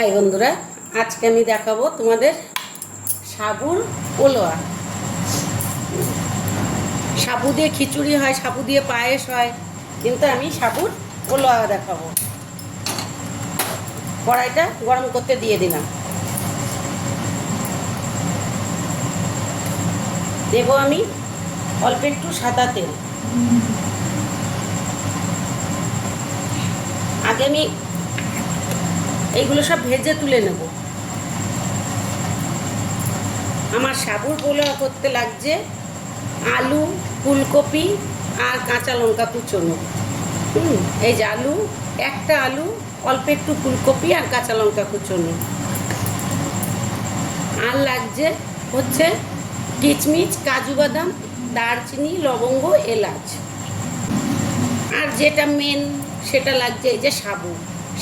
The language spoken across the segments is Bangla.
হাই বন্ধুরা, আজকে আমি দেখাবো তোমাদের সাবুর পোলোয়া। সাবু দিয়ে খিচুড়ি হয়, সাবু দিয়ে পায়েস হয়, কিন্তু আমি সাবুর পোলোয়া দেখাবো। কড়াইটা গরম করতে দিয়ে দিলাম। দেবো আমি অল্প একটু সাদা তেল। আগে আমি এইগুলো সব ভেজে তুলে নেব। আমার সাবুর পোলাও করতে লাগছে আলু, ফুলকপি আর কাঁচা লঙ্কা কুচোনো। এই যে আলু, একটা আলু, অল্প একটু ফুলকপি আর কাঁচা লঙ্কা কুচোনো। আর লাগছে হচ্ছে কিচমিচ, কাজু বাদাম, দারচিনি, লবঙ্গ, এলাচ। আর যেটা মেন সেটা লাগছে এই যে সাবু।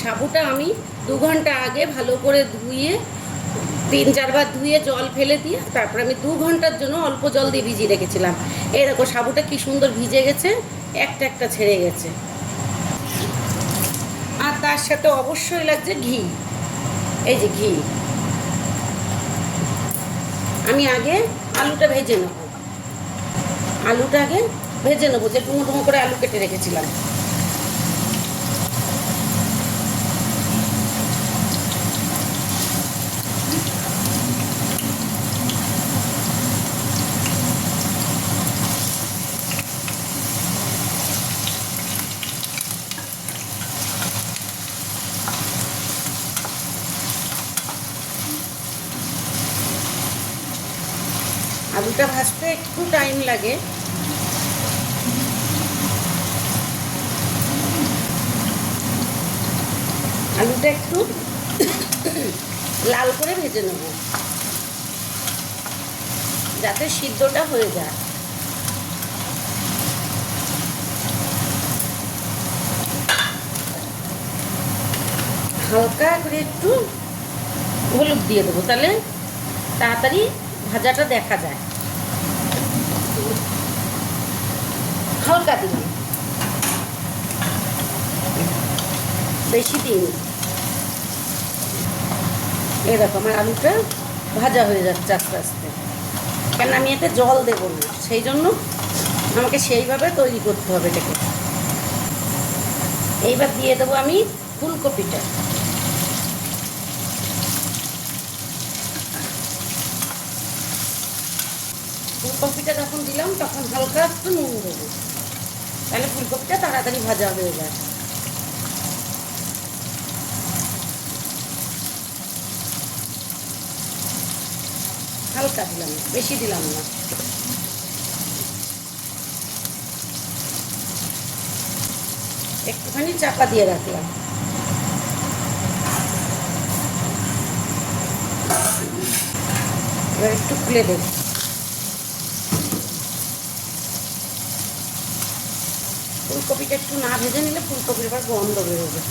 সাবুটা আমি 2 ঘন্টা আগে ভালো করে ধুয়ে 3-4 বার ধুয়ে জল ফেলে দিয়ে তারপরে আমি 2 ঘন্টার জন্য অল্প জল দিয়ে ভিজিয়ে রেখেছিলাম। এই দেখো সাবুটা কি সুন্দর ভিজে গেছে, একটা একটা ছেড়ে গেছে। আর তার সাথে অবশ্যই লাগছে ঘি। এই যে ঘি। আমি আগে আলুটা ভেজে নেব। আলুটা আগে ভেজে নেবো, যে ডুমো ডুমো করে আলু কেটে রেখেছিলাম। আলুটা ভাজতে একটু টাইম লাগে। আলুটা একটু লাল করে ভেজে নেব, যাতে সিদ্ধটা হয়ে যায়। হালকা করে একটু হলুদ দিয়ে দেবো, তাহলে তাড়াতাড়ি ভাজাটা দেখা যায়। হালকা দিলাম, বেশি দিইনি। এই দেখো আমার আলুটা ভাজা হয়ে যাচ্ছে আস্তে আস্তে, কেন আমি এতে জল দেবো না, সেই জন্য আমাকে সেইভাবে তৈরি করতে হবে এটাকে। এইবার দিয়ে দেবো আমি ফুলকপিটা। ফুলকপিটা যখন দিলাম তখন হালকা একটু নুন দেবো, তাহলে ফুলকপিটা তাড়াতাড়ি ভাজা হয়ে যায়। হালকা দিলাম, বেশি দিলাম না। একটুখানি চাপা দিয়ে রাখলাম। এবার একটু খুলে দেব। ফুলকপিটা একটু না ভেজে নিলে ফুলকপির আবার গন্ধ বেরোবে।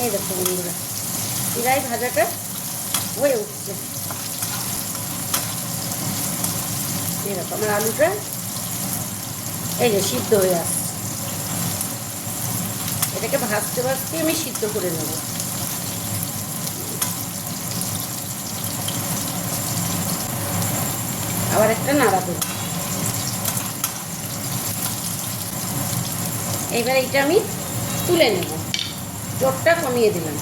এই দেখো বন্ধুরা, প্রায় ভাজাটা হয়ে উঠছে। এই দেখো আমার আলুটা এই যে সিদ্ধ হয়ে আসছে। এটাকে ভাজতে ভাজতে আমি সিদ্ধ করে নেব। আবার একটা নাড়া দেব। এইবার এইটা আমি তুলে নেব, জোরটা কমিয়ে দিলাম।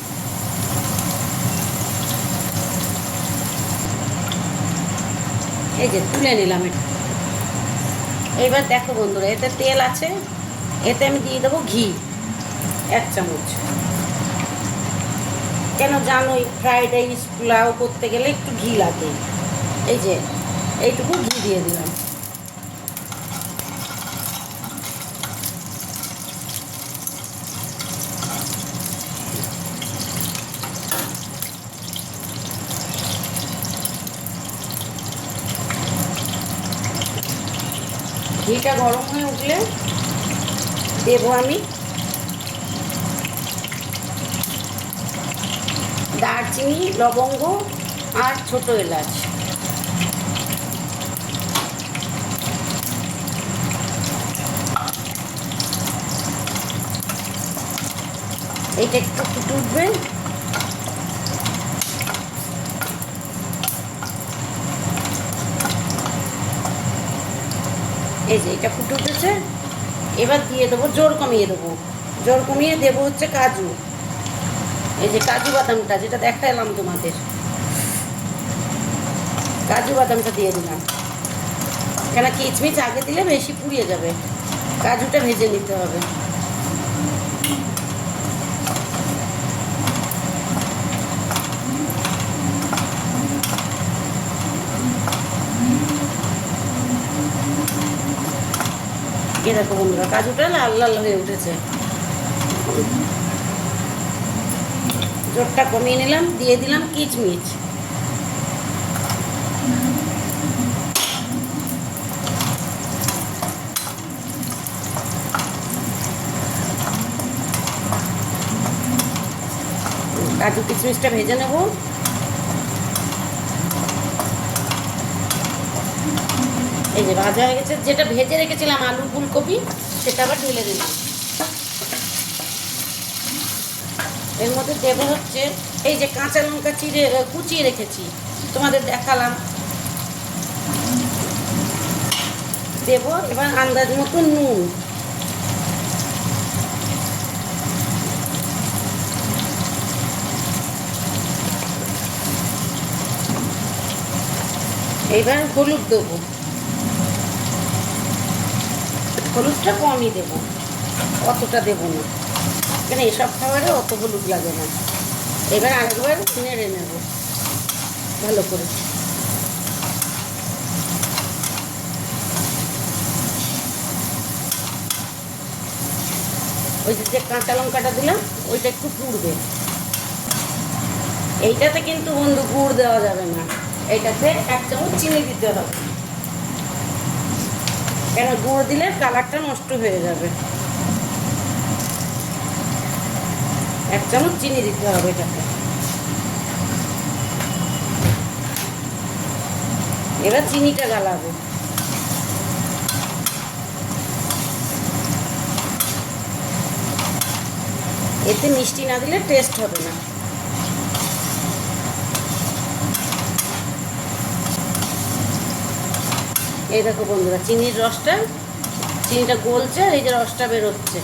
এই যে তুলে নিলাম এটা। এইবার দেখো বন্ধুরা, এতে তেল আছে, এতে আমি দিয়ে দেবো ঘি 1 চামচ। কেন জানোই, ফ্রাইড রাইস পোলাও করতে গেলে একটু ঘি লাগে। এই যে এইটুকু ঘি দিয়ে দিলাম। ঘিটা গরম হয়ে উঠলে দেবো আমি দারচিনি, লবঙ্গ আর ছোট এলাচ। এইটা একটু ফুটে উঠবে। এই যে এটা ফুটে উঠেছে, এবার দিয়ে দেবো, জোর কমিয়ে দেবো, জোর কমিয়ে দেবো হচ্ছে কাজু। এই যে কাজু বাদামটা যেটা দেখালাম তোমাদের, কাজু বাদামটা দিয়ে দিলাম, কেন কিচমিচ আগে দিলে বেশি পুড়িয়ে যাবে, কাজুটা ভেজে নিতে হবে। এ দেখো বন্ধুরা, কাজুটা লাল লাল হয়ে উঠেছে। জোরটা কমিয়ে নিলাম, দিয়ে দিলাম কিচমিচ। কাজু কিচমিচটা ভেজে নেব। এই যে ভাজা হয়ে গেছে, যেটা ভেজে রেখেছিলাম আলু ফুলকপি সেটা আবার ঢেলে দিলাম। এর মধ্যে দেবো হচ্ছে এই যে কাঁচা লঙ্কা কুচিয়ে রেখেছি, তোমাদের দেখালাম, দেবো। এবার আন্দাজ মতো নুন, এইবার হলুদ দেবো, হলুদটা কমই দেবো, অতটা দেবো না, কেন এসব খাবারে অত হলুদ লাগে না। এবার আরেকবার নেড়ে নেব ভালো করে। ওই যে কাঁচা লঙ্কাটা দিলাম ওইটা একটু পুড়বে। এইটাতে কিন্তু বন্ধু গুড় দেওয়া যাবে না, এইটাতে 1 চামচ চিনি দিতে হবে, কেন গুড় দিলে কালারটা নষ্ট হয়ে যাবে। 1 চামচ চিনি দিতে হবে এটাতে। এবার চিনিটা গালাবো। এতে মিষ্টি না দিলে টেস্ট হবে না। এই দেখো বন্ধুরা, চিনির রসটা, চিনিটা গলছে, এই যে রসটা বেরোচ্ছে।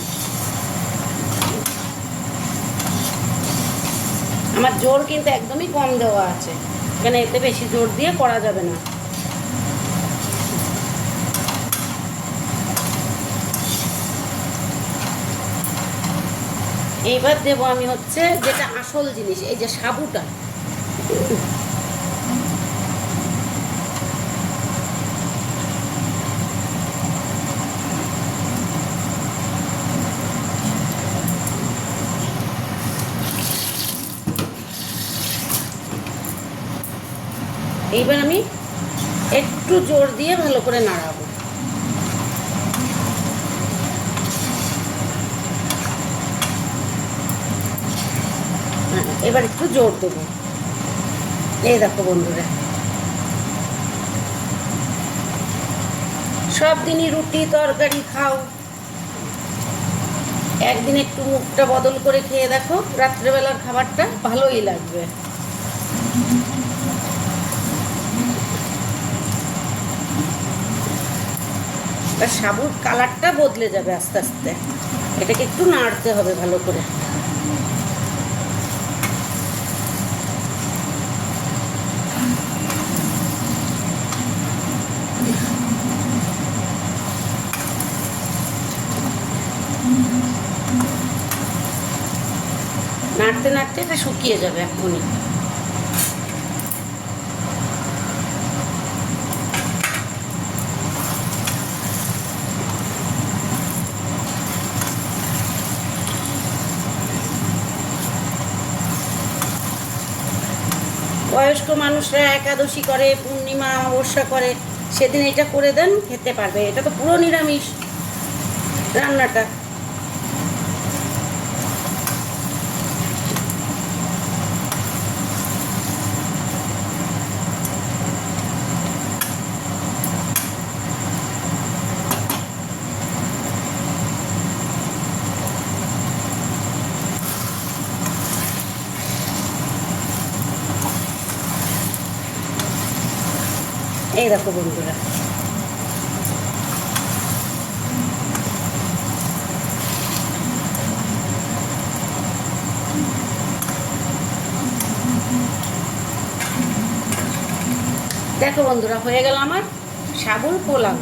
আমার জোর কিন্তু একদমই কম দেওয়া আছে, কেন এতে বেশি জোর দিয়ে করা যাবে না। এইবার দেবো আমি হচ্ছে যেটা আসল জিনিস, এই যে সাবুটা। এইবার আমি একটু জোর দিয়ে ভালো করে নাড়াবো। এবার একটু জোর দেবো। এই দেখো বন্ধুরা, সব দিনই রুটি তরকারি খাও, একদিন একটু মুখটা বদল করে খেয়ে দেখো, রাত্রেবেলার খাবারটা ভালোই লাগবে। সাবুর কালারটা বদলে যাবে আস্তে আস্তে, এটাকে একটু নাড়তে হবে ভালো করে। নাড়তে নাড়তে এটা শুকিয়ে যাবে এখনই। বয়স্ক মানুষরা একাদশী করে, পূর্ণিমা অমাবস্যা করে, সেদিন এটা করে দেন, খেতে পারবে। এটা তো পুরো নিরামিষ রান্নাটা। এই দেখো বন্ধুরা, দেখো বন্ধুরা, হয়ে গেল আমার সাবুর পোলাও।